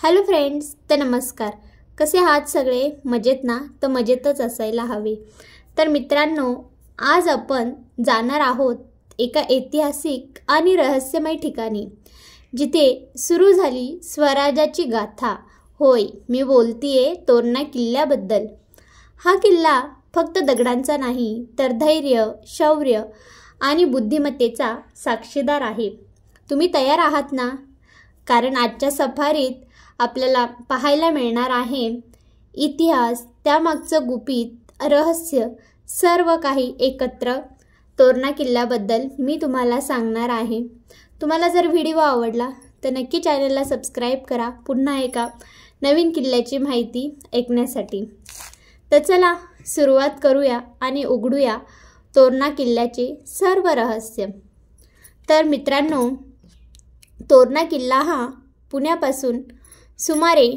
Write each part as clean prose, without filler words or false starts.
Hello friends, तर नमस्कार. कसे आहात सगळे? मजेत ना? तर मजेतच असायला हवे. तर मित्रांनो, आज आपण जाणार आहोत एका ऐतिहासिक आणि रहस्यमय ठिकाणी, जिथे सुरू झाली स्वराज्याची गाथा. होय, मी बोलतीये तोरणा किल्ल्याबद्दल. हा किल्ला फक्त दगडांचा नाही, तर धैर्य, शौर्य आणि बुद्धिमत्तेचा साक्षीदार आहे. तुम्ही तयार आहात ना? कारण आजच्या सफारीत आपल्याला पाहायला मिळणार आहे इतिहास, त्यामागचं गुपित, रहस्य, सर्व काही एकत्र तोरणा किल्ल्याबद्दल मी तुम्हाला सांगणार आहे. तुम्हाला जर व्हिडिओ आवडला तर नक्की चॅनलला सबस्क्राईब करा, पुन्हा एका नवीन किल्ल्याची माहिती ऐकण्यासाठी. तर चला सुरुवात करूया आणि उघडूया तोरणा किल्ल्याचे सर्व रहस्य. तर मित्रांनो, तोरणा किल्ला हा पुण्यापासून सुमारे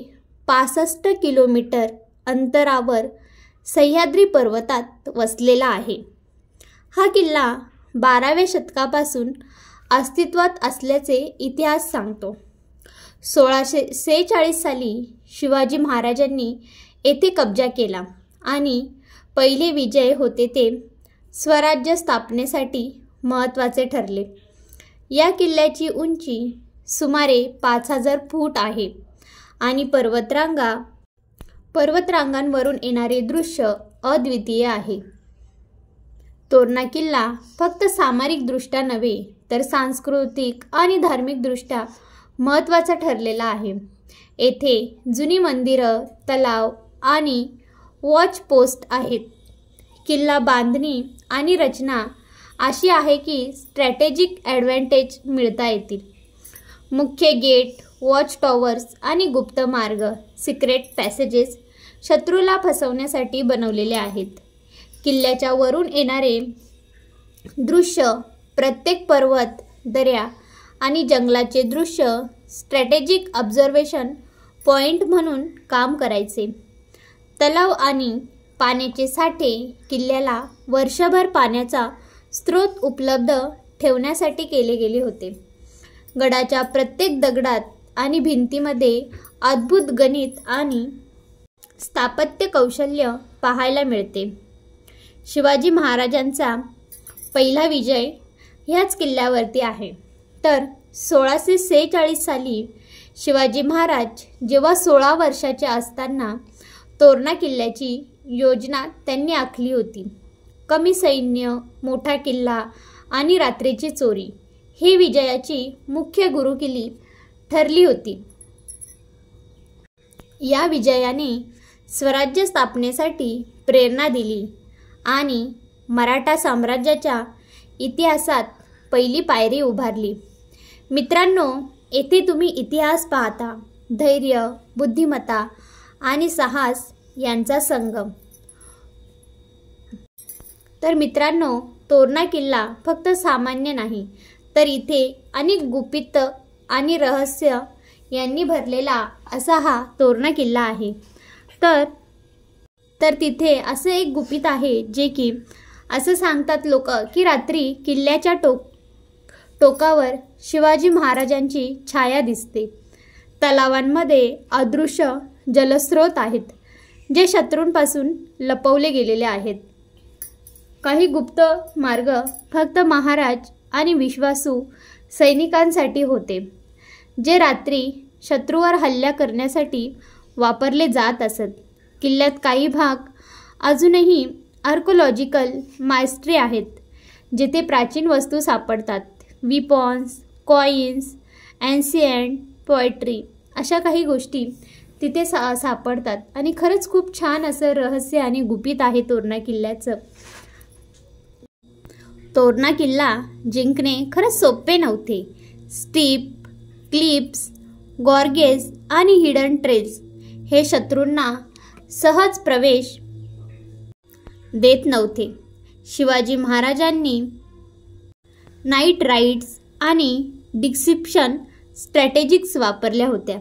65 किलोमीटर अंतरावर सह्याद्री पर्वतात वसलेला आहे. हा किल्ला 12व्या शतकापासून अस्तित्वात असल्याचे इतिहास सांगतो. 1646 साली शिवाजी महाराजांनी येथे कब्जा केला आणि पहिले विजय होते ते स्वराज्य स्थापनेसाठी महत्त्वाचे ठरले. या किल्ल्याची उंची सुमारे 5000 फूट आहे आणि पर्वतरांगांवरून येणारे दृश्य अद्वितीय आहे. तोरणा किल्ला फक्त सामरिकदृष्ट्या नव्हे, तर सांस्कृतिक आणि धार्मिकदृष्ट्या महत्त्वाचा ठरलेला आहे. येथे जुनी मंदिरं, तलाव आणि वॉच पोस्ट आहेत. किल्ला बांधणी आणि रचना अशी आहे की स्ट्रॅटेजिक ॲडव्हान्टेज मिळता येतील. मुख्य गेट, वॉच टॉवर्स आणि गुप्त मार्ग, सिक्रेट पॅसेजेस शत्रूला फसवण्यासाठी बनवलेले आहेत. किल्ल्याच्या वरून येणारे दृश्य, प्रत्येक पर्वत, दऱ्या आणि जंगलाचे दृश्य स्ट्रॅटेजिक ऑब्झर्वेशन पॉइंट म्हणून काम करायचे. तलाव आणि पाण्याचे साठे किल्ल्याला वर्षभर पाण्याचा स्रोत उपलब्ध ठेवण्यासाठी केले गेले होते. गडाच्या प्रत्येक दगडात आणि भिंतीमध्ये अद्भुत गणित आणि स्थापत्य कौशल्य पाहायला मिळते. शिवाजी महाराजांचा पहिला विजय ह्याच किल्ल्यावरती आहे. तर 1646 साली शिवाजी महाराज जेव्हा 16 वर्षाचे असताना तोरणा किल्ल्याची योजना त्यांनी आखली होती. कमी सैन्य, मोठा किल्ला आणि रात्रीची चोरी हे विजयाची मुख्य गुरुकिल्ली ठरली होती. या विजयाने स्वराज्य स्थापनेसाठी प्रेरणा दिली आणि मराठा साम्राज्याच्या इतिहासात पहिली पायरी उभारली. मित्रांनो, येथे तुम्ही इतिहास पाहता, धैर्य, बुद्धिमत्ता आणि साहस यांचा संगम. तर मित्रांनो, तोरणा किल्ला फक्त सामान्य नाही, तर इथे अनेक गुपित आणि रहस्य यांनी भरलेला असा हा तोरणा किल्ला आहे. तर तिथे असं एक गुपित आहे जे की असं सांगतात लोक की रात्री किल्ल्याच्या टोकावर शिवाजी महाराजांची छाया दिसते. तलावांमध्ये अदृश्य जलस्रोत आहेत जे शत्रूंपासून लपवले गेलेले आहेत. काही गुप्त मार्ग फक्त महाराज आणि विश्वासू सैनिकांसाठी होते, जे रात्री शत्रूवर हल्ला करण्यासाठी वापरले जात असत. किल्ल्यात काही भाग अजूनही आर्कोलॉजिकल मायस्ट्री आहेत, जिथे प्राचीन वस्तू सापडतात. विपॉन्स, कॉईन्स, एन्शियंट पोएट्री अशा काही गोष्टी तिथे सापडतात. आणि खरंच खूप छान असं रहस्य आणि गुपित आहे तोरणा किल्ल्याचं. तोरणा किल्ला जिंकणे खरंच सोपे नव्हते. स्टीप, क्लिप्स, गॉर्गेज आणि हिडन ट्रेल्स हे शत्रूंना सहज प्रवेश देत नव्हते. शिवाजी महाराजांनी नाईट राईड्स आणि डिसेप्शन स्ट्रॅटेजिक्स वापरल्या होत्या.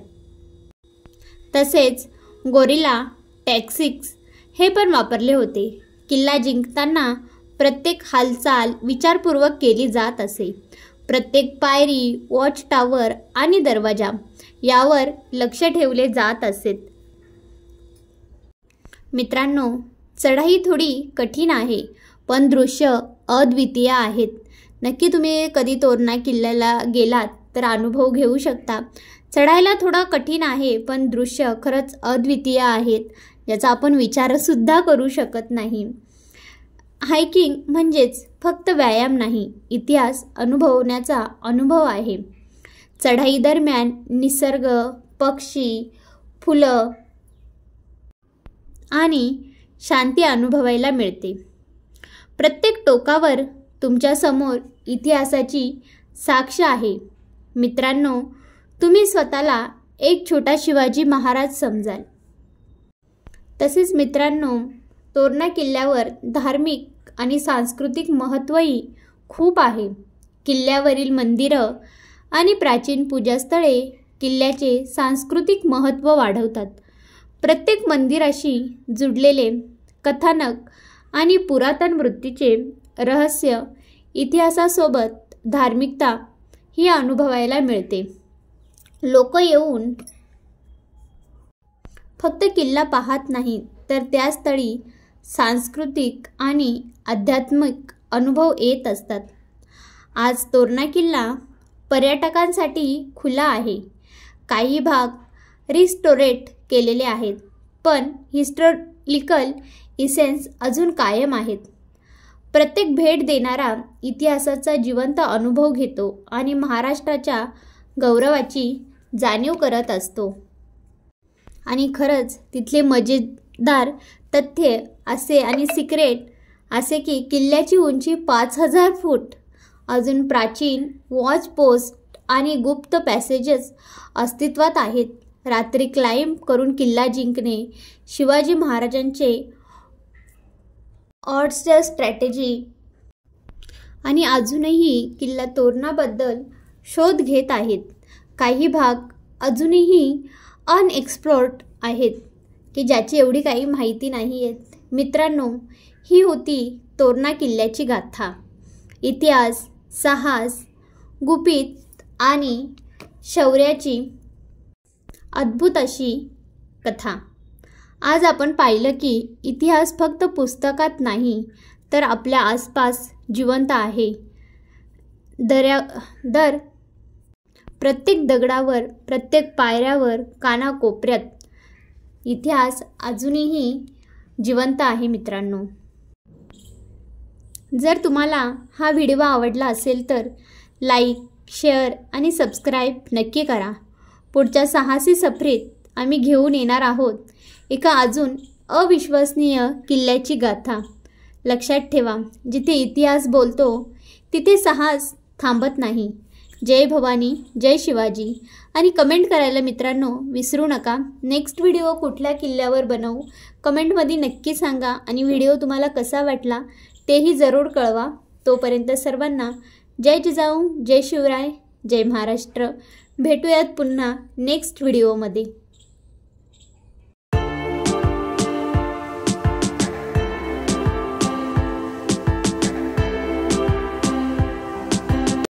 तसेच गोरिला टॅक्टिक्स हे पण वापरले होते. किल्ला जिंकताना प्रत्येक हालचाल विचारपूर्वक केली जात असे. प्रत्येक पायरी, वॉच टॉवर आणि दरवाजा यावर लक्ष ठेवले जात असेत. मित्रांनो, चढाई थोडी कठीण आहे, पण दृश्य अद्वितीय आहेत. नक्की तुम्ही कधी तोरणा किल्ल्याला गेलात तर अनुभव घेऊ शकता. चढायला थोडं कठीण आहे, पण दृश्य खरंच अद्वितीय आहेत, याचा आपण विचारसुद्धा करू शकत नाही. हायकिंग म्हणजेच फक्त व्यायाम नाही, इतिहास अनुभवण्याचा अनुभव आहे. चढाई दरम्यान निसर्ग, पक्षी, फुलं आणि शांती अनुभवायला मिळते. प्रत्येक टोकावर तुमच्या समोर इतिहासाची साक्ष आहे. मित्रांनो, तुम्ही स्वतःला एक छोटा शिवाजी महाराज समजाल. तसेच मित्रांनो, तोरणा किल्ल्यावर धार्मिक आणि सांस्कृतिक महत्त्वही खूप आहे. किल्ल्यावरील मंदिरं आणि प्राचीन पूजास्थळे किल्ल्याचे सांस्कृतिक महत्त्व वाढवतात. प्रत्येक मंदिराशी जुडलेले कथानक आणि पुरातन वृत्तीचे रहस्य, इतिहासासोबत धार्मिकता ही अनुभवायला मिळते. लोक येऊन फक्त किल्ला पाहत नाहीत, तर त्या स्थळी सांस्कृतिक आणि आध्यात्मिक अनुभव येत असतात. आज तोरणा किल्ला पर्यटकांसाठी खुला आहे. काही भाग रिस्टोरेट केलेले आहेत, पण हिस्टॉरिकल इसेन्स अजून कायम आहेत. प्रत्येक भेट देणारा इतिहासाचा जिवंत अनुभव घेतो आणि महाराष्ट्राच्या गौरवाची जाणीव करत असतो. आणि खरंच तिथले मजेदार तथ्य असे आणि सिक्रेट असे की किल्ल्याची उंची 5000 फूट, अजून प्राचीन वॉच पोस्ट आणि गुप्त पॅसेजेस अस्तित्वात आहेत. रात्री क्लाइंब करून किल्ला जिंकणे शिवाजी महाराजांचे ऑर्डर स्ट्रॅटेजी आणि अजूनही किल्ला तोरणाबद्दल शोध घेत आहेत. काही भाग अजूनही अनएक्सप्लोर्ड आहेत की ज्याची एवढी काही माहिती नाही आहेत. मित्रांनो, ही होती तोरणा किल्ल्याची गाथा. इतिहास, साहस, गुपित आणि शौर्याची अद्भुत अशी कथा. आज आपण पाहिलं की इतिहास फक्त पुस्तकात नाही, तर आपल्या आसपास जिवंत आहे. प्रत्येक दगडावर, प्रत्येक पायऱ्यावर, कानाकोपऱ्यात इतिहास अजूनही जिवंत आहे. मित्रांनो, जर तुम्हाला हा व्हिडिओ आवडला असेल तर लाईक, शेअर आणि सबस्क्राईब नक्की करा. पुढच्या साहसी सफरीत आम्ही घेऊन येणार आहोत एका अजून अविश्वसनीय किल्ल्याची गाथा. लक्षात ठेवा, जिथे इतिहास बोलतो तिथे साहस थांबत नाही. जय भवानी, जय शिवाजी. आणि कमेंट करायला मित्रांनो विसरू नका. नेक्स्ट व्हिडिओ कुठल्या किल्ल्यावर बनवू कमेंटमध्ये नक्की सांगा. आणि व्हिडिओ तुम्हाला कसा वाटला तेही जरूर कळवा. तोपर्यंत सर्वांना जय जिजाऊ, जय शिवराय, जय महाराष्ट्र. भेटूयात पुन्हा नेक्स्ट व्हिडिओमध्ये.